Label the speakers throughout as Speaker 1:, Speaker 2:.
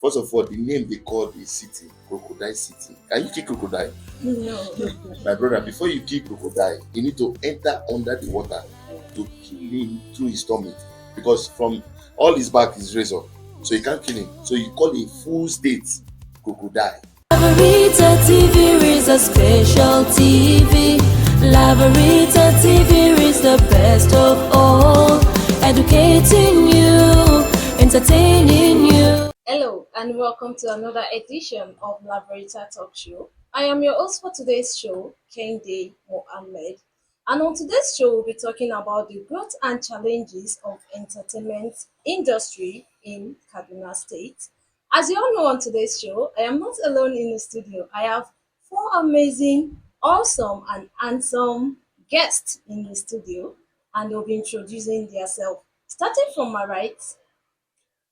Speaker 1: First of all, the name they call the city, Crocodile City. Can you kill crocodile?
Speaker 2: No.
Speaker 1: My brother, before you kill crocodile, you need to enter under the water to kill him through his stomach. Because from all his back is razor. So you can't kill him. So you call a full state crocodile.
Speaker 2: Lavarita TV is a special TV. Lavarita TV is the best of all. Educating you, entertaining you. Hello, and welcome to another edition of Lavarita Talk Show. I am your host for today's show, Kende Mohammed. And on today's show, we'll be talking about the growth and challenges of entertainment industry in Kaduna State. As you all know, on today's show, I am not alone in the studio. I have four amazing, awesome, and handsome guests in the studio, and they'll be introducing themselves. Starting from my right,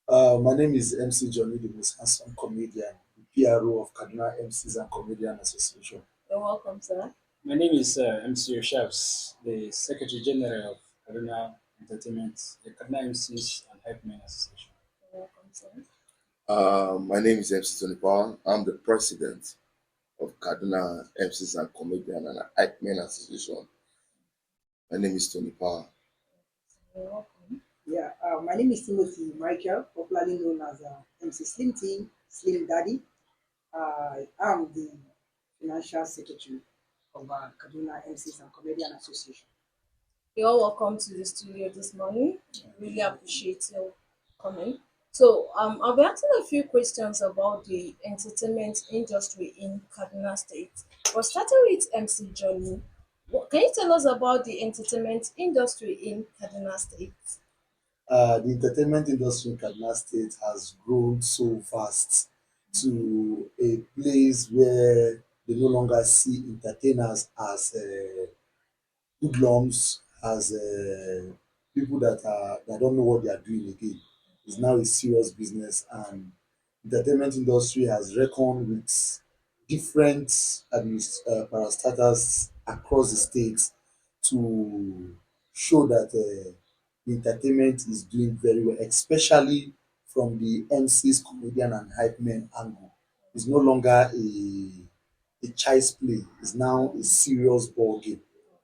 Speaker 3: My name is MC Johnny, the most handsome comedian, the PRO of Kaduna MCs and Comedian Association.
Speaker 2: you're welcome, sir.
Speaker 4: My name is MC Oshavs, the Secretary General of Kaduna Entertainment, the Kaduna MCs and Hype Men Association.
Speaker 2: You're welcome, sir.
Speaker 1: My name is MC Tony Power. I'm the president of Kaduna MCs and Comedian and Hype Men Association. My name is Tony Power.
Speaker 2: You're welcome.
Speaker 5: Yeah, my name is Timothy Michael, popularly known as MC Slim Team, Slim Daddy. I am the financial secretary of Kaduna MCs and Comedian Association.
Speaker 2: You're all welcome to the studio this morning. Really appreciate your coming. So, I'll be asking a few questions about the entertainment industry in Kaduna State. But starting with MC Johnny, can you tell us about the entertainment industry in Kaduna State?
Speaker 3: The entertainment industry in Kaduna State has grown so fast to a place where they no longer see entertainers as hoodlums, as people that don't know what they are doing again. It's now a serious business, and entertainment industry has reckoned with different parastatals across the state to show that the entertainment is doing very well, especially from the MCs, comedian, and hype men angle. It's no longer a child's play. It's now a serious ball game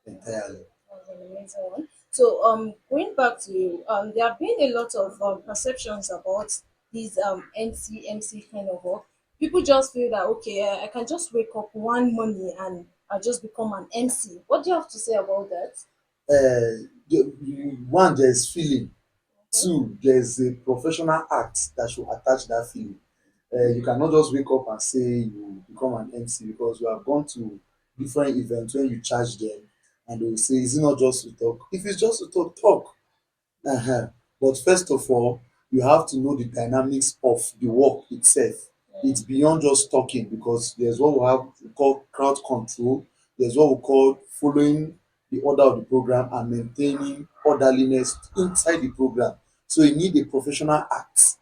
Speaker 3: entirely.
Speaker 2: That was an amazing one. So, going back to you, there have been a lot of perceptions about these MC kind of work. People just feel that okay, I can just wake up one morning and I just become an MC. What do you have to say about that?
Speaker 3: One, there's feeling. Two, there's a professional act that should attach that feeling. You cannot just wake up and say you become an MC because you have gone to different events when you charge them and they will say, is it not just to talk? If it's just to talk, talk. Uh-huh. But first of all, you have to know the dynamics of the work itself. It's beyond just talking because there's what we call crowd control, there's what we call following the order of the program and maintaining orderliness inside the program. So you need a professional act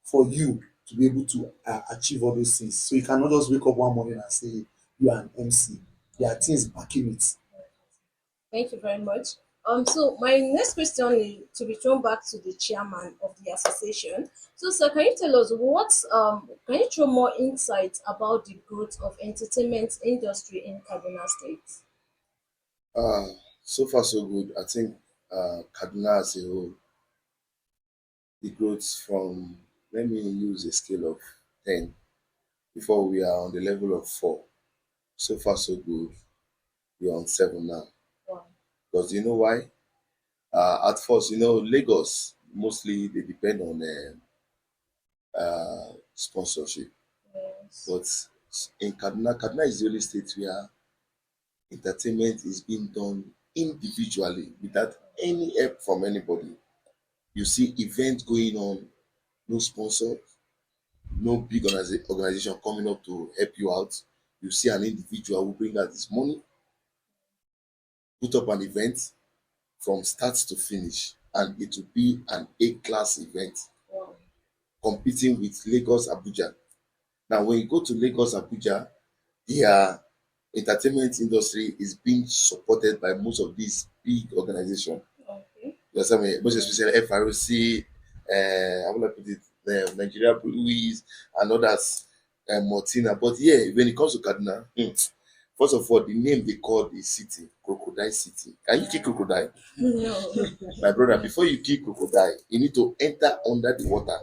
Speaker 3: for you to be able to achieve all those things. So you cannot just wake up one morning and say you are an MC. There are things backing it.
Speaker 2: Thank you very much. So my next question is to be thrown back to the chairman of the association. So, sir, can you tell us can you throw more insight about the growth of entertainment industry in Kaduna State?
Speaker 1: Uh, so far so good. I think Kaduna as a whole, the growth from, let me use a scale of 10 before we are on the level of 4. So far so good. We are on 7 now.
Speaker 2: Wow.
Speaker 1: Because you know why? At first, Lagos mostly they depend on sponsorship.
Speaker 2: Yes.
Speaker 1: But in Kaduna, Kaduna is the only state where entertainment is being done individually without any help from anybody. You see events going on, no sponsor, no big organization coming up to help you out. You see an individual who bring out his money, put up an event from start to finish, and it will be an A-class event
Speaker 2: Wow.
Speaker 1: competing with Lagos, Abuja. Now, when you go to Lagos, Abuja, their entertainment industry is being supported by most of these big organizations.
Speaker 2: Okay.
Speaker 1: You understand me? Most especially FROC, how will I put it? Nigeria Breweries and others, Martina. But yeah, when it comes to Kaduna, first of all, the name they call the city, Crocodile City. Can you kill crocodile?
Speaker 2: No.
Speaker 1: My brother, before you kill crocodile, you need to enter under the water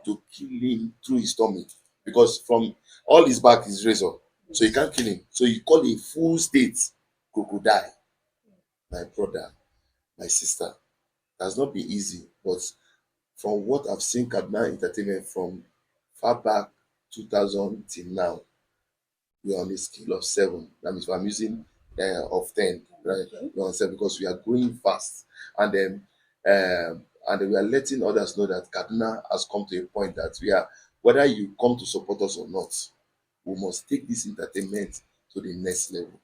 Speaker 1: to kill him through his stomach. Because from all his back is razor. So you can't kill him. So you call a full state crocodile. My brother, my sister. That's not be easy. But from what I've seen Kaduna Entertainment from far back 2000 till now, we are on a scale of 7. That means I'm using of 10, right?
Speaker 2: Okay.
Speaker 1: We're on 7 because we are growing fast. And then and then we are letting others know that Kaduna has come to a point that we are, whether you come to support us or not, we must take this entertainment to the next level.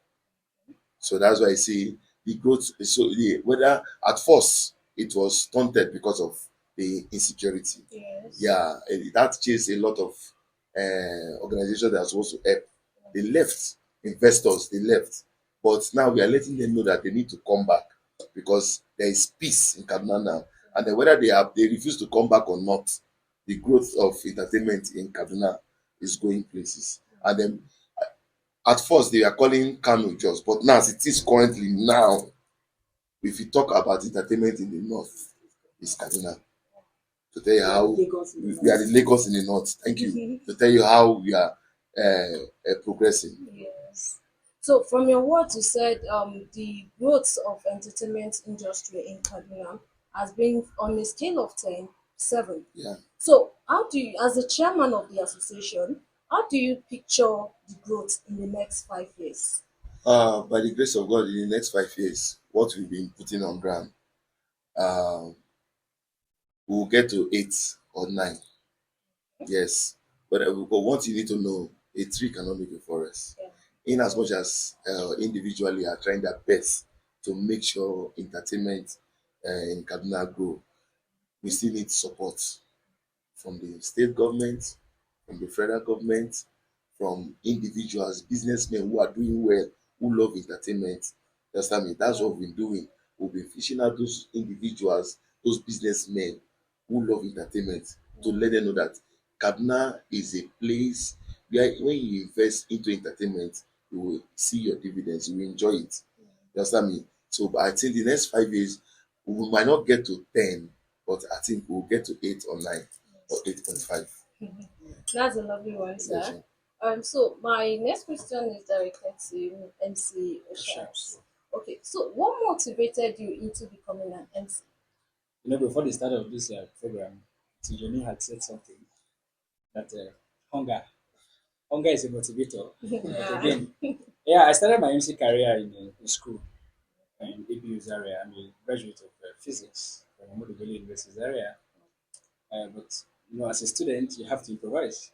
Speaker 1: So that's why I say the growth. So whether at first it was stunted because of the insecurity.
Speaker 2: Yes.
Speaker 1: Yeah, that chased a lot of organizations that are supposed to help. They left, investors, they left. But now we are letting them know that they need to come back because there is peace in Kaduna now. And then whether they refuse to come back or not, the growth of entertainment in Kaduna is going places. And then at first they are calling Kano just, but now as it is currently now, if you talk about entertainment in the north, it's Kaduna. To tell you how
Speaker 5: Lagos in the
Speaker 1: we are
Speaker 5: north.
Speaker 1: the Lagos in the north. Thank you. To tell you how we are progressing.
Speaker 2: Yes. So from your words, you said the growth of entertainment industry in Kaduna has been on a scale of 10, 7.
Speaker 1: Yeah.
Speaker 2: So how do you, as the chairman of the association, how do you picture the growth in the next 5 years?
Speaker 1: By the grace of God, in the next 5 years, what we've been putting on ground, uh, we'll get to 8 or 9. Yes. But what you need to know, a tree cannot make a forest.
Speaker 2: Yeah.
Speaker 1: In as much as individually are trying their best to make sure entertainment in Kaduna grow, we still need support from the state government, from the federal government, from individuals, businessmen who are doing well, who love entertainment. You understand me? That's what we've been doing. We've been fishing out those individuals, those businessmen who love entertainment to let them know that Kaduna is a place where when you invest into entertainment, you will see your dividends, you will enjoy it. You understand me? So I think the next 5 years, we might not get to 10, but I think we'll get to 8 or 9 or 8.5.
Speaker 2: That's a lovely one,
Speaker 1: Yes,
Speaker 2: sir. So my next question is directed to MC
Speaker 4: Sharps.
Speaker 2: Oshaps. Okay, so what motivated you into becoming an MC?
Speaker 4: Before the start of this program, Tijani had said something that hunger is a motivator. But
Speaker 2: Yeah.
Speaker 4: again, yeah, I started my MC career in school in ABU Zaria. I'm a graduate of physics from Ahmadu University Zaria. But as a student, you have to improvise.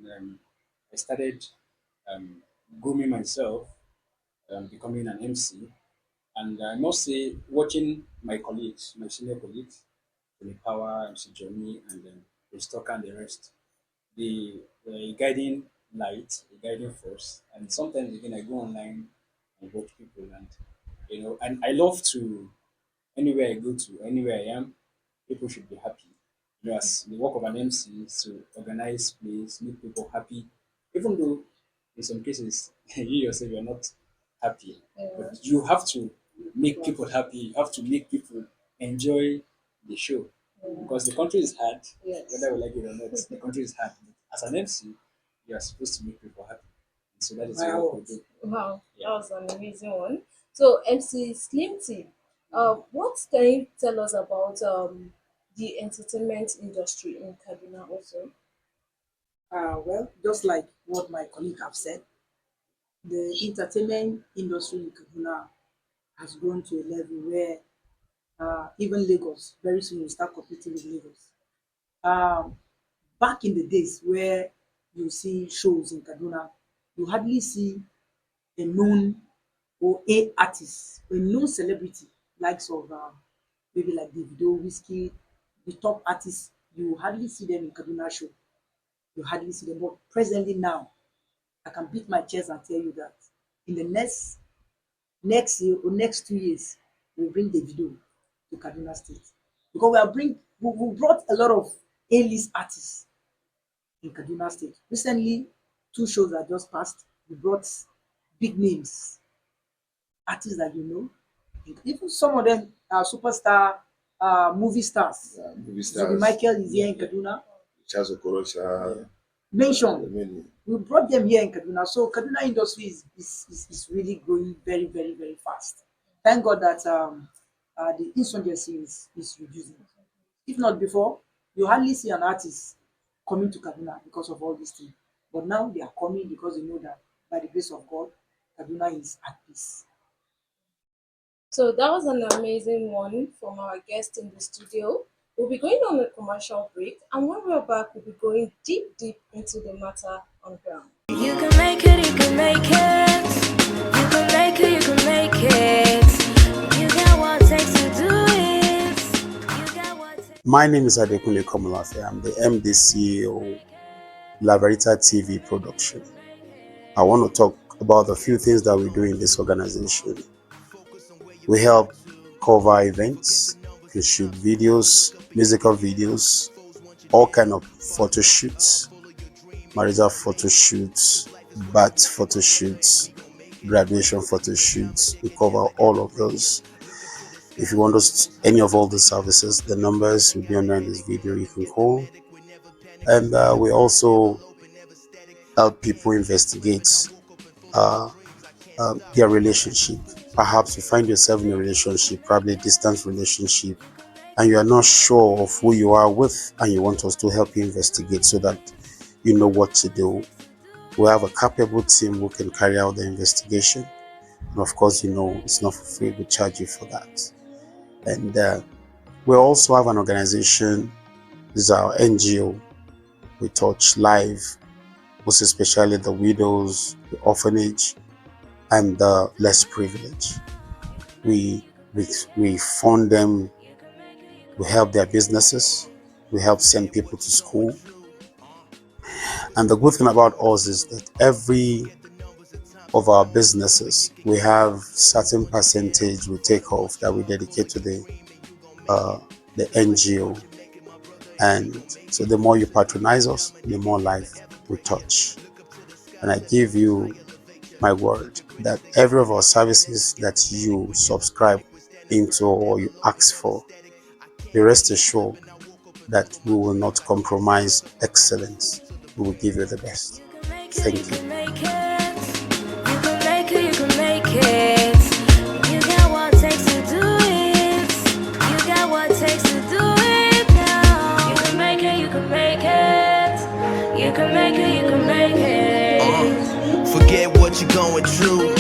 Speaker 4: And, I started um, grooming myself, becoming an MC, and I must say, watching my colleagues, my senior colleagues, Tony Power, MC Johnny, and then Chris Tucker and the rest, the guiding light, the guiding force. And sometimes again, I go online and watch people, and and I love to anywhere I go to, anywhere I am, people should be happy. As the work of an MC is to organize plays, make people happy, even though in some cases you yourself you're not happy,
Speaker 2: Yeah.
Speaker 4: but you have to make people happy. You have to make people enjoy the show because the country is hard,
Speaker 2: Yes.
Speaker 4: whether we like it or not. The country is hard. As an MC, you are supposed to make people happy, and so that is what we do.
Speaker 2: Wow, that
Speaker 4: Yeah.
Speaker 2: was an amazing one. So MC Slim T, what can you tell us about the entertainment industry in Kaduna also?
Speaker 5: Well, just like what my colleague have said, the entertainment industry in Kaduna has grown to a level where even Lagos very soon will start competing with Lagos. Um, Back in the days where you see shows in Kaduna, you hardly see a known or a artist, a known celebrity, likes of maybe like Davido, Whiskey, the top artists. You hardly see them in Kaduna show. You hardly see them. But presently now, I can beat my chest and tell you that in the next year or next 2 years, we'll bring Davido to Kaduna State because we brought a lot of A-list artists in Kaduna State. Recently, two shows that just passed, we brought big names, artists that you know. Even some of them are superstar movie stars.
Speaker 1: Movie
Speaker 5: Zobi
Speaker 1: stars,
Speaker 5: Michael is here in Kaduna.
Speaker 1: Charles Okorocha,
Speaker 5: Mention.
Speaker 1: many.
Speaker 5: We brought them here in Kaduna. So Kaduna industry is really growing very, very, very fast. Thank God that the insurgency is reducing. If not before, you hardly see an artist coming to Kaduna because of all these things. But now they are coming because they know that by the grace of God, Kaduna is at peace.
Speaker 2: So that was an amazing one from our guest in the studio. We'll be going on a commercial break, and when we're back, we'll be going deep, deep into the matter on ground. You can make it, you can make it. You can make it, you can make it. You got what it takes to do it. You got what it takes.
Speaker 6: My name is Adekunle Komolafe. I'm the MD CEO, Labarita TV Production. I want to talk about a few things that we do in this organization. We help cover events, we shoot videos, musical videos, all kind of photo shoots, marital photo shoots, birth photo shoots, graduation photo shoots. We cover all of those. If you want us any of all the services, the numbers will be under this video. You can call, and we also help people investigate uh, their relationship. Perhaps you find yourself in a relationship, probably a distance relationship, and you are not sure of who you are with, and you want us to help you investigate so that you know what to do. We have a capable team who can carry out the investigation, and of course, you know it's not for free. We charge you for that. And we also have an organization. This is our NGO. We touch life, most especially the widows, the orphanage, and the less privileged. We, we, we fund them, we help their businesses, we help send people to school. And the good thing about us is that every of our businesses, we have certain percentage we take off that we dedicate to the NGO. And so the more you patronize us, the more life we touch. And I give you my word that every of our services that you subscribe into or you ask for, be rest assured that we will not compromise excellence. We will give you the best. Thank you.
Speaker 2: You can make it, you can make it. You got what it takes to do it. You got what it takes to do it now. You can make it, you can make it. You can make it, you can make it.
Speaker 7: Forget what you're going through.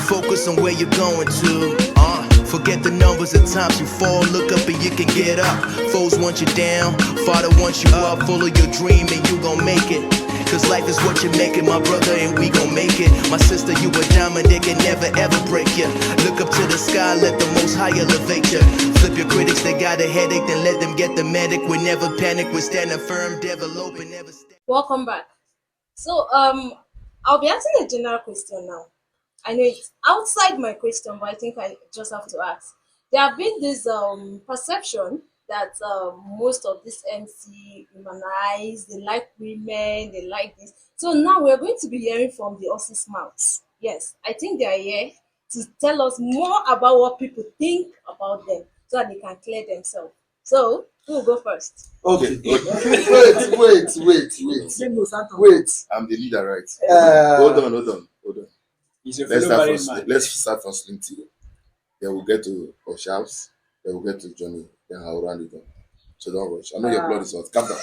Speaker 7: Focus on where you're going to. Forget the numbers of times you fall. Look up and you can get up. Foes want you down. Father wants you up. Follow your dream and you gon' make it. Cause life is what you make it, my brother, and we gon' make it. My sister, you a diamond, they can never ever break you. Look up to the sky, let the most high elevate you. Flip your critics, they got a headache, then let them get the medic. We never panic, we're standing firm, developing, never stay.
Speaker 2: Welcome back. So I'll be asking a general question now. I know it's outside my question, but I think I just have to ask. There have been this perception that most of this MC humanize, they like women, they like this. So now we're going to be hearing from the horses' mouths. Yes, I think they are here to tell us more about what people think about them so that they can clear themselves. So who will go first?
Speaker 3: Okay. Wait.
Speaker 5: Same with Santos.
Speaker 3: Wait.
Speaker 1: I'm the leader, right?
Speaker 3: Uh,
Speaker 1: Hold on.
Speaker 4: He's a
Speaker 1: Let's
Speaker 4: fellow
Speaker 1: start
Speaker 4: married
Speaker 1: from
Speaker 4: man.
Speaker 1: let's start from Slim T. Then we'll get to Oshavs. Then we'll get to Johnny. Then I'll round it up. So don't rush. I know your blood is hot. Calm down.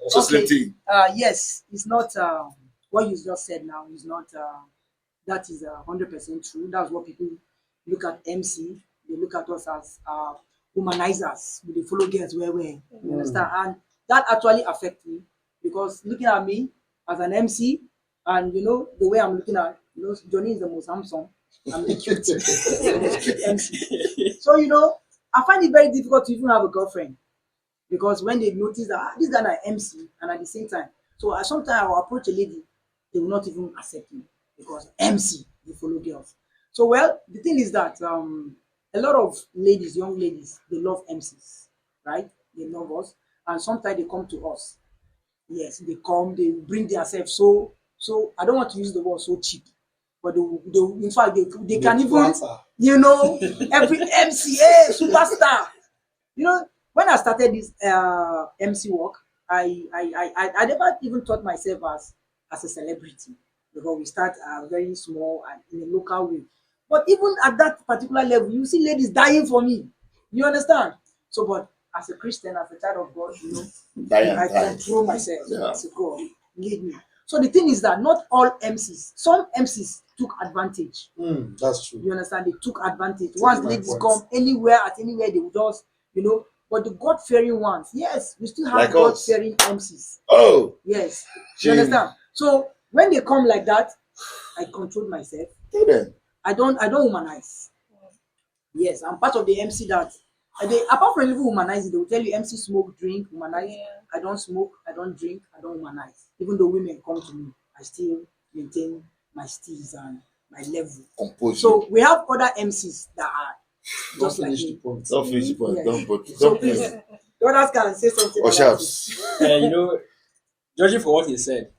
Speaker 1: So Slim T.
Speaker 5: Yes, it's not what you just said now is not that is 100% true. That's what people look at MC. They look at us as humanizers. They follow girls where you understand, and that actually affects me because looking at me as an MC, and you know the way I'm looking at Johnny is the most handsome. I'm the cute, the most cute MC. So I find it very difficult to even have a girlfriend because when they notice that this guy is MC and at the same time, so sometimes I will approach a lady, they will not even accept me because MC they follow girls. So well, the thing is that a lot of ladies, young ladies, they love MCs, right? They love us, and sometimes they come to us. Yes, they come, they bring themselves so I don't want to use the word so cheap, but in fact they can even
Speaker 3: Flatter.
Speaker 5: every MCA superstar. When I started this MC work, I never even thought myself as a celebrity because we start very small and in a local way. But even at that particular level, you see ladies dying for me. You understand? So, but as a Christian, as a child of God,
Speaker 1: Dying
Speaker 5: I
Speaker 1: time.
Speaker 5: control myself.
Speaker 1: Yeah.
Speaker 5: I say, God, lead me. So the thing is that not all MCs, some MCs took advantage.
Speaker 3: That's true.
Speaker 5: You understand? They took advantage.
Speaker 3: Taking
Speaker 5: Once
Speaker 3: my
Speaker 5: ladies
Speaker 3: point.
Speaker 5: come anywhere at anywhere, they will just. But the God fearing ones, yes, we still have
Speaker 1: Like
Speaker 5: God
Speaker 1: us.
Speaker 5: fearing MCs.
Speaker 1: Oh,
Speaker 5: Yes, you
Speaker 1: Jim.
Speaker 5: understand? So when they come like that, I control myself.
Speaker 1: Tell them.
Speaker 5: I don't womanize. Yes, I'm part of the MC that apart from even womanizing, they will tell you MC smoke, drink, womanize. I don't smoke, I don't drink, I don't womanize. Even though women come to me, I still maintain my steez and my level.
Speaker 1: Compose
Speaker 5: So we have other MCs that are
Speaker 3: Don't
Speaker 5: just like
Speaker 3: finish the
Speaker 5: me.
Speaker 3: point.
Speaker 1: Don't finish the point.
Speaker 5: Yes.
Speaker 1: Don't
Speaker 5: So
Speaker 1: please.
Speaker 5: please, the others can say something
Speaker 1: Or
Speaker 5: about it.
Speaker 1: sharps.
Speaker 4: Judging for what he said,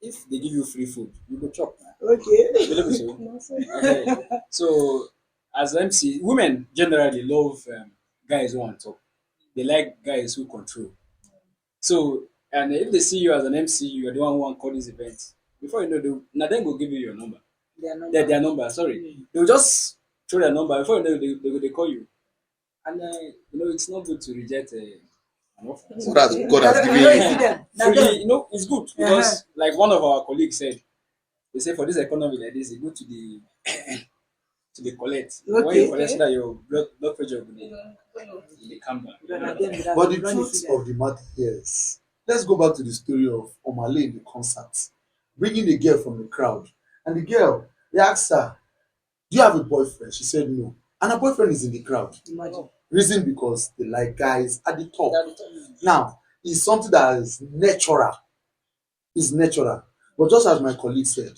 Speaker 4: if they give you free food, you go chop.
Speaker 5: Okay.
Speaker 4: Believe me so. So, as MC, women generally love guys who are on top. They like guys who control. So, and if they see you as an MC, you are the one who want call this event. Before you know, now then go give you your number. Their number. Sorry, they will just throw their number. Before you know, they call you. And it's not good to reject an offer.
Speaker 1: So that's God has given
Speaker 5: You
Speaker 1: you.
Speaker 5: see them. Now
Speaker 4: Freely,
Speaker 5: them.
Speaker 4: it's good because, like one of our colleagues said, they say for this economy like this, you go to the collect. When you collect, so that your blood pressure will calm down.
Speaker 3: But the truth of the matter here is, let's go back to the story of Omale in the concert, bringing a girl from the crowd. And the girl, they asked her, do you have a boyfriend? She said no. And her boyfriend is in the crowd.
Speaker 5: Imagine.
Speaker 3: Reason because they like guys at the top. Now, it's something that is natural. It's natural. But just as my colleague said,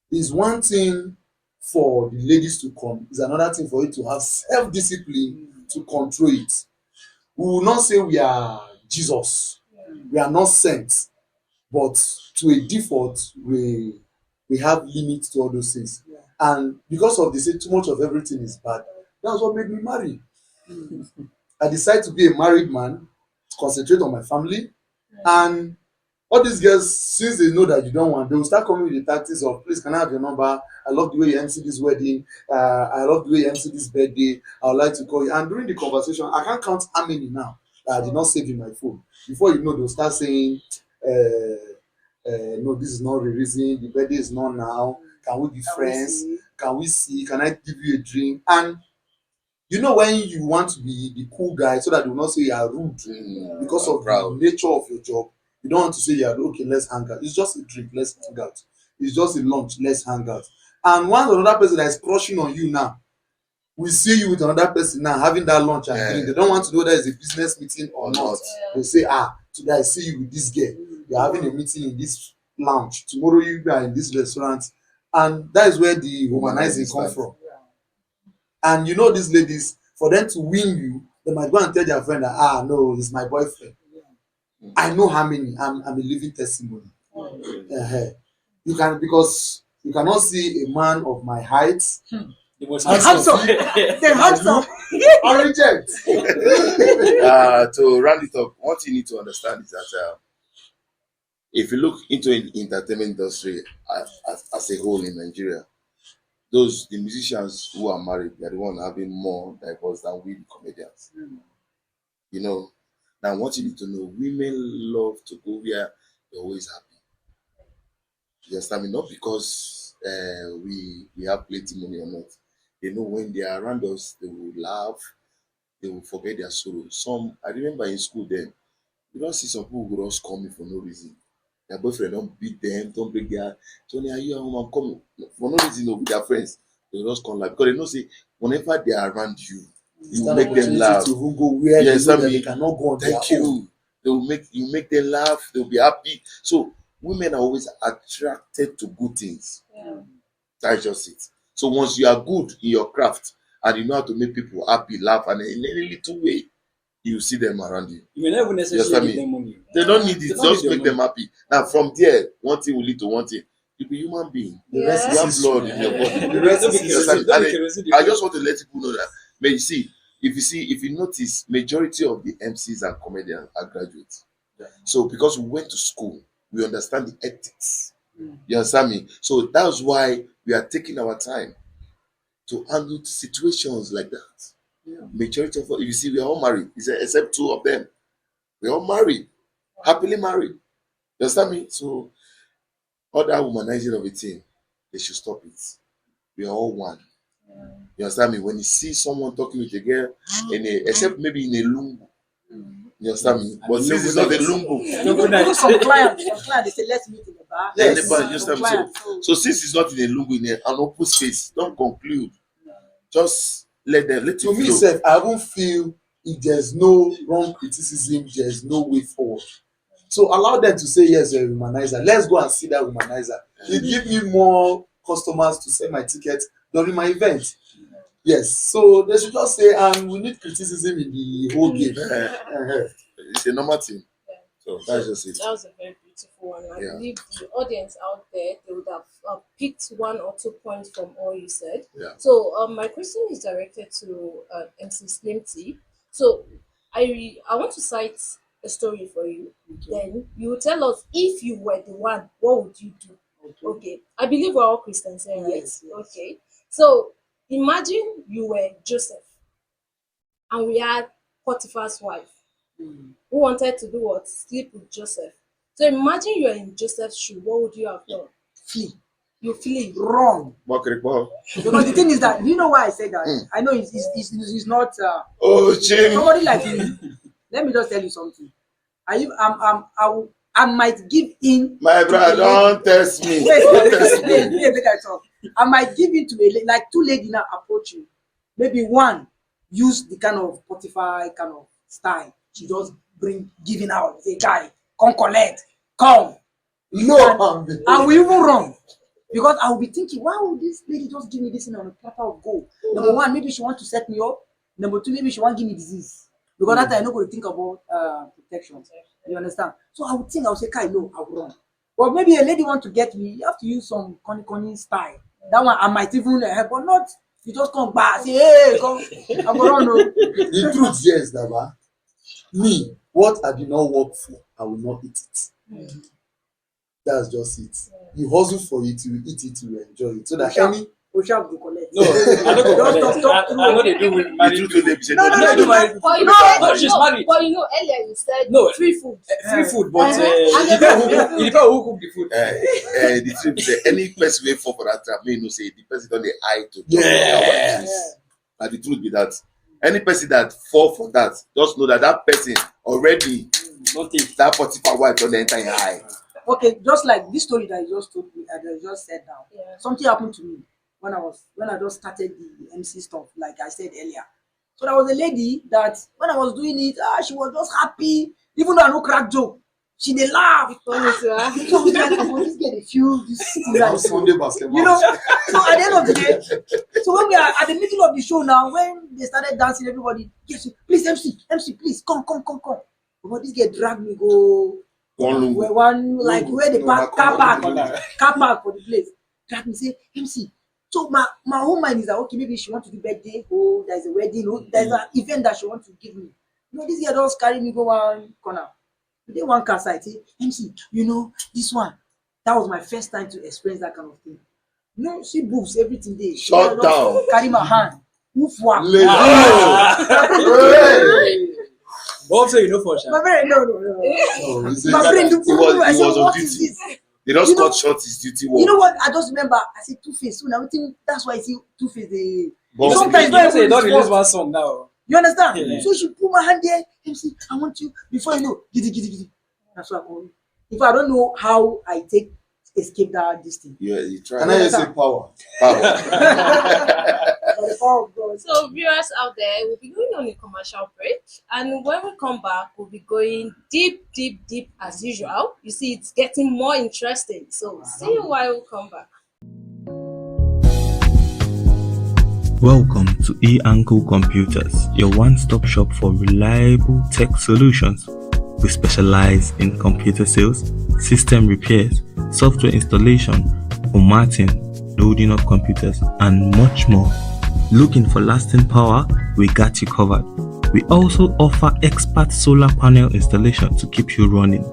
Speaker 3: it's one thing for the ladies to come, it's another thing for you to have self-discipline to control it. We will not say we are Jesus. We are not sent. But to a default, we have limits to all those things. And because of they say too much of everything is bad, that's what made me marry. I decided to be a married man, concentrate on my family, and all these girls, since they know that you don't want, they will start coming with the tactics of, please, can I have your number? I love the way you MC this wedding. I love the way you MC this birthday. I would like to call you. And during the conversation, I can't count how many now that I did not save in my phone. Before you know, they'll start saying, no, this is not the reason. The birthday is not now. Can we be friends? Can we see? Can I give you a drink? And when you want to be the cool guy so that they will not say you are rude because of the nature of your job, you don't want to say you are okay, let's hang out. It's just a drink, let's hang out. It's just a lunch, let's hang out. And once another person that is crushing on you now, we see you with another person now having that lunch and drink. They don't want to know that it's a business meeting or not. They say, today I see you with this girl. You're having a meeting in this lounge. Tomorrow you are in this restaurant. And that is where the humanizing comes from. And these ladies, for them to win you, they might go and tell their friend that, no, it's my boyfriend. I know how many. I'm a living testimony. You can, because you cannot see a man of my height.
Speaker 5: Handsome.
Speaker 3: I reject.
Speaker 1: To round it up, what you need to understand is that if you look into the entertainment industry as a whole in Nigeria, the musicians who are married, they're the ones having more divorce than we the comedians. Now what you need to know, women love to go where they're always happy. You understand me? Not because we have plenty money or not. They know when they are around us, they will laugh, they will forget their sorrow. I remember in school then, you don't see some people who just call me for no reason. Their boyfriend don't beat them, don't break their Tony, are you at home? I'm coming. For no reason, with their friends. They will just come like, because they know say whenever they are around you, you will make them laugh.
Speaker 3: To even go where they cannot go on their own.
Speaker 1: They will make them laugh, they'll be happy. So women are always attracted to good things. That's just it. So once you are good in your craft and you know how to make people happy, laugh, and in any little way, you see them around you.
Speaker 4: You may not even
Speaker 1: Yes,
Speaker 4: necessarily
Speaker 1: I
Speaker 4: give
Speaker 1: mean,
Speaker 4: them money.
Speaker 1: they don't need
Speaker 4: They
Speaker 1: it.
Speaker 4: don't
Speaker 1: Just
Speaker 4: need your
Speaker 1: make them
Speaker 4: money.
Speaker 1: happy. Now, from there, one thing will lead to one thing. You be human being.
Speaker 3: The rest
Speaker 1: You have
Speaker 3: is
Speaker 1: blood
Speaker 3: history.
Speaker 1: in your body.
Speaker 3: The rest
Speaker 4: Don't
Speaker 3: is
Speaker 4: be
Speaker 1: Yes,
Speaker 3: history.
Speaker 4: kerosene. Don't be
Speaker 1: and
Speaker 4: kerosene.
Speaker 1: I just want to let people know that. May if you notice, majority of the MCs and comedians are graduates. So because we went to school, we understand the ethics. You understand me? So that's why we are taking our time to handle situations like that. Majority of us, if you see, we are all married. Except two of them. We are all married, happily married. You understand me? So all that womanizing of a thing, they should stop it. We are all one. You understand me? When you see someone talking with a girl except maybe in a lungu, you understand me?
Speaker 4: And
Speaker 1: But
Speaker 4: the
Speaker 1: since
Speaker 4: lungu
Speaker 1: it's not a
Speaker 4: night.
Speaker 1: lungu,
Speaker 4: Lungu night.
Speaker 5: Even some clients, they say let's meet in the bar.
Speaker 1: then
Speaker 3: Yes.
Speaker 1: the bar, you understand me?
Speaker 5: Some
Speaker 1: So,
Speaker 5: clients,
Speaker 1: so since it's not in a lungu, in an open space, don't conclude. Just let it
Speaker 3: To me,
Speaker 1: flow.
Speaker 3: sef, I won't feel if there's no wrong criticism, there's no way forward. So allow them to say yes, you're a womanizer. Let's go and see that womanizer. It give me more customers to sell my ticket during my event. Yes. So they should just say, we need criticism in the whole game.
Speaker 1: It's a normal thing. So that's just it.
Speaker 8: That was a very beautiful one. I
Speaker 1: Yeah.
Speaker 8: believe the audience out there, they would have picked 1 or 2 points from all you said.
Speaker 1: Yeah.
Speaker 8: So my question is directed to MC Slim T. So I want to cite a story for you. Then you will tell us if you were the one, what would you do? Okay. I believe we're all Christians here, right?
Speaker 5: Yes, yes.
Speaker 8: Okay. So imagine you were Joseph and we had Potiphar's wife who wanted to do what? Sleep with Joseph. So imagine you're in Joseph's shoe. What would you have done?
Speaker 5: flee,
Speaker 8: You flee.
Speaker 5: run.
Speaker 1: Bakirikpo.
Speaker 5: Because the thing is that, you know why I say that? I know it's not
Speaker 1: Oh, Jim.
Speaker 5: somebody like me. Let me just tell you something. I might give in.
Speaker 1: My
Speaker 5: to
Speaker 1: brother,
Speaker 5: a
Speaker 1: don't test me.
Speaker 5: Wait,
Speaker 1: Don't
Speaker 5: wait,
Speaker 1: test
Speaker 5: wait, wait,
Speaker 1: me.
Speaker 5: wait, make I talk. I might give in to like two ladies now approach you. Maybe one use the kind of Spotify kind of style. She just bring giving out. Say, guy, come collect, come.
Speaker 3: No,
Speaker 5: I will even run. Because I will be thinking, why would this lady just give me this thing on a platter of gold? Number one, maybe she want to set me up. Number two, maybe she want to give me disease. Because that time I'm not going to think about protection. You understand? So I would think, I would say, Kai, no, I will run. But maybe a lady want to get me, you have to use some conny style. That one I might even help, but not you just come back, say, hey, come, I'm gonna run. No.
Speaker 3: the truth yes, Daba. Me, what I did not work for, I will not eat it. That's just it. You hustle for it, you eat it, you enjoy it. So that any
Speaker 5: Oshab go collect.
Speaker 4: No, I don't go
Speaker 5: Just
Speaker 4: collect. I know they do with
Speaker 1: The
Speaker 4: married
Speaker 1: truth
Speaker 4: people.
Speaker 1: will be said,
Speaker 5: No, no,
Speaker 4: No,
Speaker 5: no,
Speaker 4: do
Speaker 5: no,
Speaker 4: married
Speaker 8: But you
Speaker 4: people.
Speaker 8: know,
Speaker 4: No, she's married.
Speaker 8: but you know, earlier you said
Speaker 4: No.
Speaker 8: free food.
Speaker 4: Free food, but
Speaker 8: And
Speaker 4: it
Speaker 8: the
Speaker 4: depends
Speaker 8: free
Speaker 4: who cook the food.
Speaker 1: the truth is that any person wey fall for that trap, may no say the person don dey eye to talk
Speaker 3: Yes.
Speaker 1: yes. And the truth be that any person that fall for that, just know that that person already
Speaker 4: Nothing.
Speaker 1: that particular wife don dey enter im eye.
Speaker 5: Okay, just like this story that you just told me, I just said now.
Speaker 8: Yeah.
Speaker 5: Something happened to me when I just started the MC stuff, like I said earlier. So there was a lady that when I was doing it, she was just happy, even though I no crack joke. She dey laugh. So I was like, oh, this girl dey feel this thing
Speaker 3: now
Speaker 5: like
Speaker 3: Sunday basketball.
Speaker 5: you know. So at the end of the day, so when we are at the middle of the show now, when they started dancing, everybody, yes, please MC, please come. But this girl drag me go one like where the car park for the place. Drag me say MC. So my whole mind is that okay, maybe she want to do birthday, oh, there's a wedding, oh, there's an event that she want to give me. You know, this girl just carry me go one corner. They one car side say, MC, you know, this one. That was my first time to experience that kind of thing. You know, she boobs everything day.
Speaker 1: Shut down.
Speaker 5: Carry my hand. Woof wap.
Speaker 4: Bob say you know for sure.
Speaker 5: My brain, no.
Speaker 3: No, he said
Speaker 5: My brain,
Speaker 1: He was
Speaker 5: I
Speaker 1: on
Speaker 5: said, what
Speaker 1: duty.
Speaker 5: is this?
Speaker 1: They just
Speaker 5: You know-
Speaker 1: cut short his duty
Speaker 5: You know
Speaker 1: work.
Speaker 5: what? I just remember, I said Two-Face. So now I think that's why I see Two-Face.
Speaker 1: But
Speaker 5: Sometimes
Speaker 4: You
Speaker 5: not
Speaker 4: know say you
Speaker 5: even
Speaker 4: don't
Speaker 5: his
Speaker 4: release
Speaker 5: fault.
Speaker 4: one song now.
Speaker 5: You understand?
Speaker 4: Yeah.
Speaker 5: So she put my hand there. MC, I want you. Before you know, giddy. That's what I call it. If I don't know how I escape that this thing.
Speaker 1: yeah, you try.
Speaker 3: Can I just say power?
Speaker 1: Power.
Speaker 5: By the power of God.
Speaker 8: So viewers out there, we'll be going on a commercial break, and when we come back, we'll be going deep as usual. You see, it's getting more interesting. So see you while we come back.
Speaker 9: Welcome to eAnco Computers, your one-stop shop for reliable tech solutions. We specialize in computer sales, system repairs, software installation, formatting, loading of computers, and much more. Looking for lasting power? We got you covered. We also offer expert solar panel installation to keep you running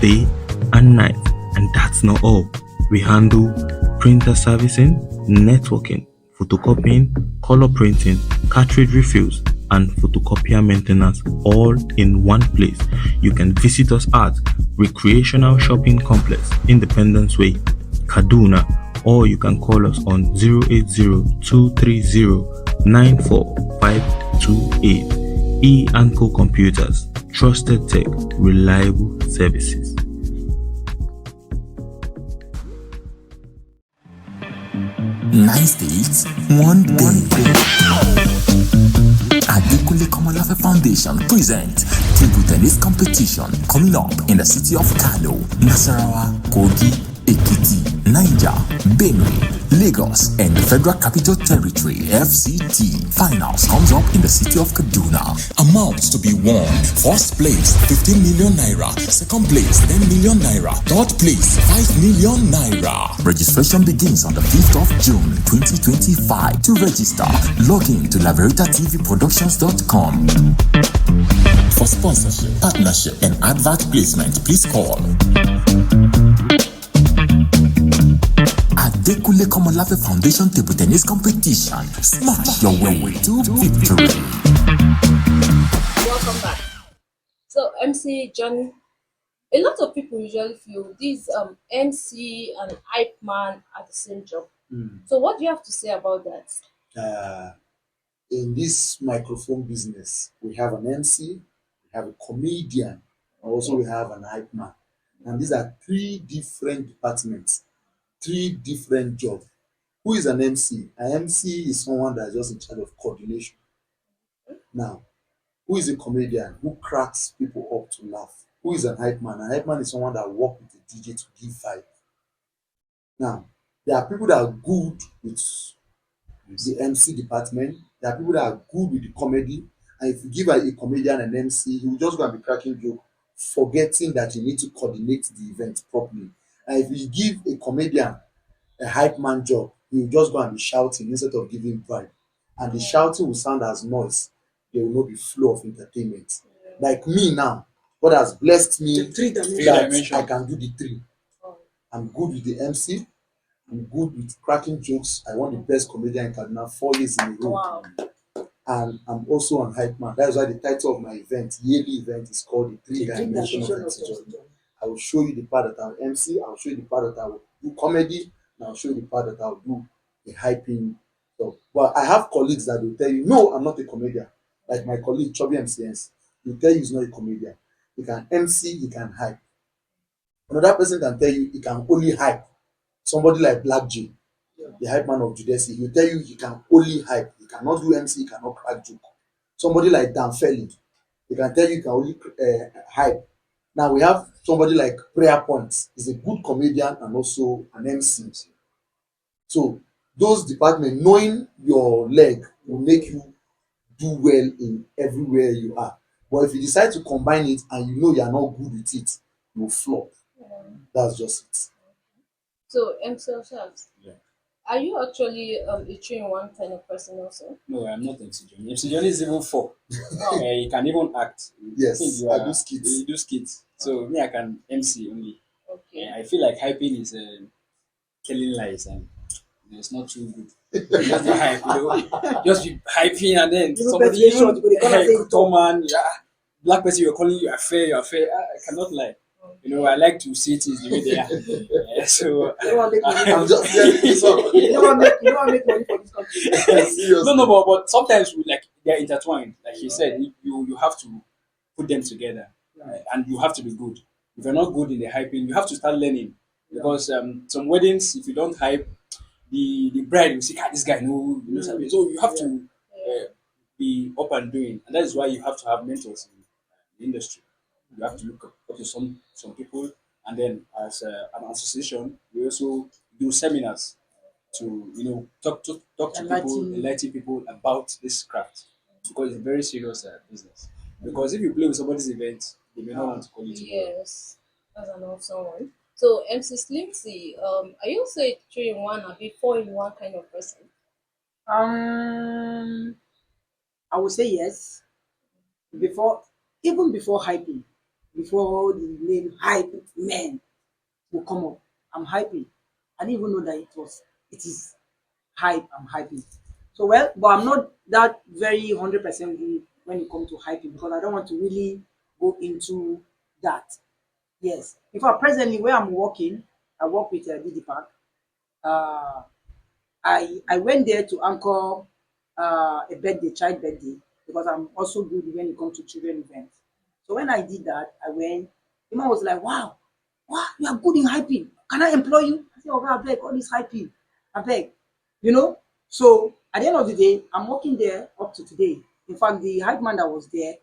Speaker 9: day and night. And that's not all. We handle printer servicing, networking, photocopying, color printing, cartridge refills, and photocopier maintenance all in one place. You can visit us at Recreational Shopping Complex, Independence Way, Kaduna, or you can call us on 080-230-94528. E and Co Computers, trusted tech, reliable services.
Speaker 10: 9 states, one day. Adekunle Komolafe Foundation present table tennis competition coming up in the city of Kano, Nasarawa, Kogi, Ekiti, Niger, Benue, Lagos, and the Federal Capital Territory (FCT). Finals comes up in the city of Kaduna. Amounts to be won: first place 15 million naira, second place 10 million naira, third place 5 million naira. Registration begins on the 5th of June 2025. To register, log in to laveritatvproductions.com. For sponsorship, partnership, and advert placement, please call Adekunle Komolafe Foundation Table Tennis Competition. Smash your way to victory.
Speaker 8: Welcome back. So, MC John, a lot of people usually feel these MC and hype man are the same job. So, what do you have to say about that?
Speaker 3: Uh, in this microphone business, we have an MC, we have a comedian, and also we have an hype man. And these are three different departments, three different jobs. Who is an MC? An MC is someone that is just in charge of coordination. Now, who is a comedian? Who cracks people up to laugh? Who is an hype man? A hype man is someone that works with the DJ to give vibe. Now, there are people that are good with the MC department. There are people that are good with the comedy. And if you give a comedian an MC, he will just go and be cracking joke, forgetting that you need to coordinate the event properly. And if you give a comedian a hype man job, he will just go and be shouting instead of giving vibe. And the shouting will sound as noise. There will not be flow of entertainment. Like me now, God has blessed me that I can do the three. I'm good with the MC. I'm good with cracking jokes. I won the best comedian in Kaduna 4 years in a row.
Speaker 8: Wow.
Speaker 3: And I'm also an hype man. That is why the title of my event, yearly event, is called the Three Dimension of Entity. I will show you the part that I will MC, I will show you the part that I will do comedy, and I will show you the part that I will do the hyping stuff. But I have colleagues that will tell you, no, I'm not a comedian. Like my colleague Chubby MCNs, he'll tell you he's not a comedian. He can MC, he can hype. Another person can tell you he can only hype. Somebody like Black J, the hype man of Judesi, he'll tell you he can only hype. He cannot do MC, he cannot crack joke. Somebody like Dan Felly, he can tell you he can only hype. Now we have somebody like Prayer Points. He's a good comedian and also an MC. So those departments, knowing your leg will make you do well in everywhere you are. But if you decide to combine it and you know you are not good with it, you will flop. That's just it.
Speaker 8: So, MC Oshas,
Speaker 4: Yeah.
Speaker 8: are you actually a three-in-one kind of person also?
Speaker 4: No, I'm not MC Johnny. MC Johnny is even four. He can even act.
Speaker 3: Yes,
Speaker 4: You
Speaker 3: I do skits.
Speaker 4: You do skits. So me, I can MC only.
Speaker 8: Okay.
Speaker 4: I feel like hyping is telling lies and it's not too good. Just be hype, just be hyping and then
Speaker 5: You
Speaker 4: somebody
Speaker 5: persuasion, you go dey come and say it
Speaker 4: come on, yeah, black person you're calling you are fair, you're fair. I cannot lie. I like to see things the way they are. Yeah, so
Speaker 5: You don't want to make money.
Speaker 3: I'm just getting this up.
Speaker 5: You don't want to make money for this country.
Speaker 3: Seriously.
Speaker 4: no, but sometimes we like they're intertwined. Like he said, you have to put them together, and you have to be good. If you're not good in the hyping, you have to start learning because some weddings, if you don't hype, the bride will say, "Ah, this guy knows something." So you have to be up and doing, and that is why you have to have mentors in the industry. You have to look up to some people, and then as an association, we also do seminars to talk to people,
Speaker 5: Enlighten.
Speaker 4: enlighten people about this craft because it's a very serious business. Because if you play with somebody's event, they may not want to call you tomorrow.
Speaker 8: Yes, that's an awesome one. So MC Slimsy, are you also a three in one or a four in one kind of person?
Speaker 5: Um, I would say yes. Before, even before hyping, before the name hype man will come up, I'm hyping. I didn't even know that it is hype. I'm hyping. So well, but I'm not that very 100% good when it comes to hyping because I don't want to really go into that. Yes. In fact, presently where I'm working, I work with DD Park. Uh, I went there to anchor a birthday, child birthday, because I'm also good when it comes to children events. So when I did that, I went. The man was like, "Wow, wow, you are good in hyping. Can I employ you?" I said, "Oh, I beg, all this hyping, I beg." You know. So at the end of the day, I'm working there up to today. In fact, the hype man that was there,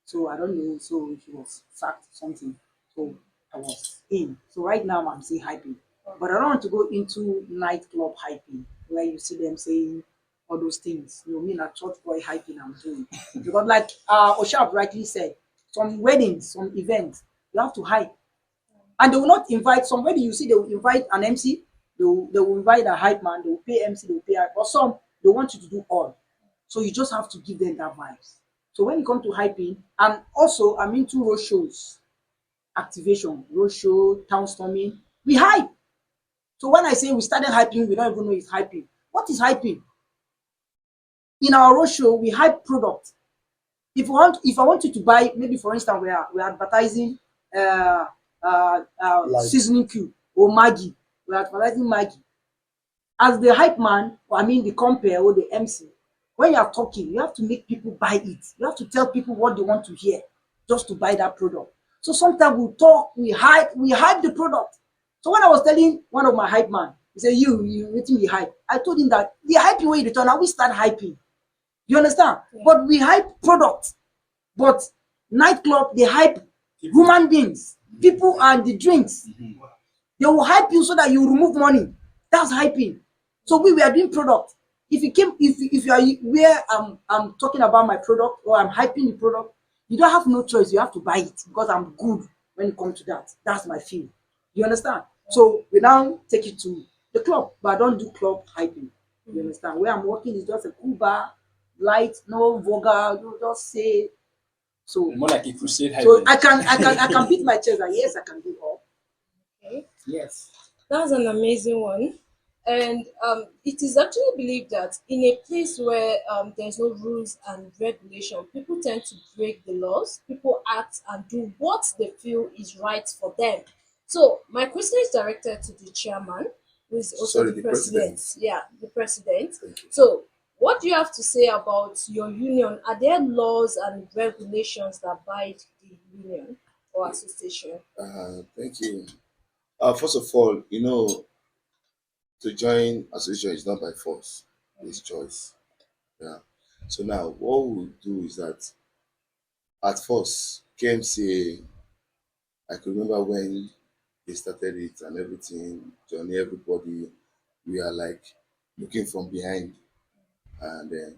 Speaker 5: so I don't know, so he was sacked something. So I was in. So right now I'm still hyping. But I don't want to go into nightclub hyping where you see them saying all those things. You know, me a church boy hyping I'm doing. Because like Oshab rightly said, some weddings, some events, you have to hype. And they will not invite somebody you see, they will invite an MC, they will invite a hype man, they will pay MC, they will pay hype. But some they want you to do all. So you just have to give them that vibes. So when it comes to hyping, and also I'm into road shows, activation, road show, town storming, we hype. So when I say we started hyping, we don't even know it's hyping. What is hyping? In our roadshow, we hype product. If I want you to buy, maybe for instance, we are advertising
Speaker 3: Like
Speaker 5: seasoning cube or Maggie. We're advertising Maggie. As the hype man, or I mean the compare or the MC, when you are talking, you have to make people buy it. You have to tell people what they want to hear just to buy that product. So sometimes we talk, we hype the product. So when I was telling one of my hype man, he said, you waiting the hype. I told him that the hyping way you return, now we start hyping. You understand?
Speaker 8: Yeah.
Speaker 5: But we hype product. But nightclub, they hype human beings, people and the drinks. They will hype you so that you remove money. That's hyping. So we were doing product. If you are where I'm talking about my product or I'm hyping the product, you don't have no choice. You have to buy it because I'm good when it comes to that. That's my field. You understand? So we now take it to the club, but I don't do club hyping. You understand? Where I'm working is just a cool bar, light, no vulgar. You just say so.
Speaker 4: More like a crusade
Speaker 5: So
Speaker 4: hyping.
Speaker 5: I can beat my chest that yes, I can do all.
Speaker 8: Okay.
Speaker 5: Yes.
Speaker 8: That's an amazing one. And it is actually believed that in a place where there's no rules and regulation, people tend to break the laws. People act and do what they feel is right for them. So my question is directed to the chairman, who is also
Speaker 1: Sorry,
Speaker 8: the
Speaker 1: the
Speaker 8: president.
Speaker 1: president.
Speaker 8: Yeah, the president.
Speaker 1: Thank you.
Speaker 8: So what do you have to say about your union? Are there laws and regulations that bind the union or association?
Speaker 1: Thank you. First of all, to join association is not by force, it's choice. Yeah. So now what we do is that at first KMCA, I could remember when they started it and everything, Johnny, everybody, we are like looking from behind, and then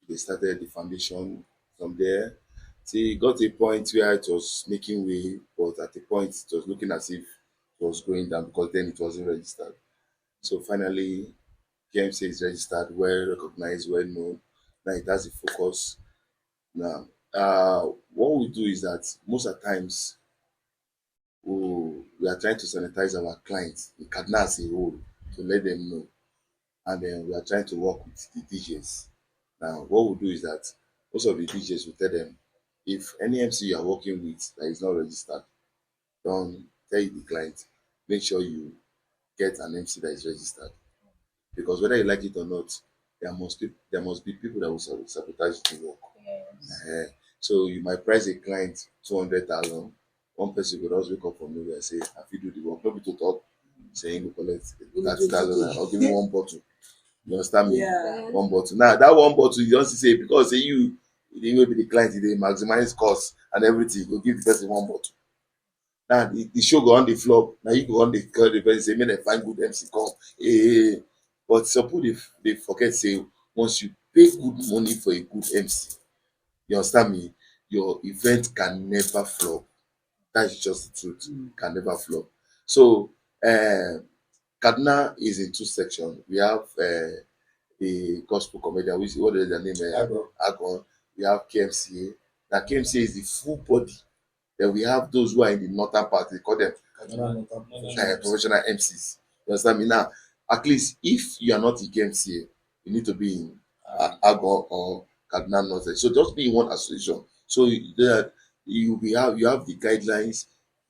Speaker 1: they started the foundation from there. See, it got to a point where it was making way, but at a point it was looking as if it was going down because then it wasn't registered. So finally, KMC is registered, well recognized, well known. Now it has a focus. Now, what we do is that most of the times we are trying to sanitize our clients in Kaduna as a whole to let them know. And then we are trying to work with the DJs. Now, what we do is that most of the DJs will tell them if any MC you are working with that is not registered, don't tell the client, make sure you get an MC that is registered. Because whether you like it or not, there must be people that will sabotage the work.
Speaker 8: Yes.
Speaker 1: So you might price a client 200,000. One person could also wake up from nowhere and say, "If you do the work, not be to talk, saying go collect 30,000 or give me one bottle." You understand me?
Speaker 5: Yeah.
Speaker 1: One bottle. Now that one bottle you just say because say you will be the client, they maximize cost and everything. You go give the person one bottle. Now the show go on the floor. Now you go on the call the person say, "Make them find good MC come." Hey, But some people they forget say once you pay good money for a good MC, you understand me, your event can never flop. That's just the truth. Can never flop. So Kaduna is in two sections. We have the gospel comedian, which what is the name?
Speaker 4: Ago.
Speaker 1: Agon. We have KMCA. Now KMCA is the full body. Then we have those who are in the northern part. They call them professional MCs. You understand me? Now, at least if you are not in KMCA, you need to be in Agon or Kaduna North. So just be in one association. So there you have the guidelines,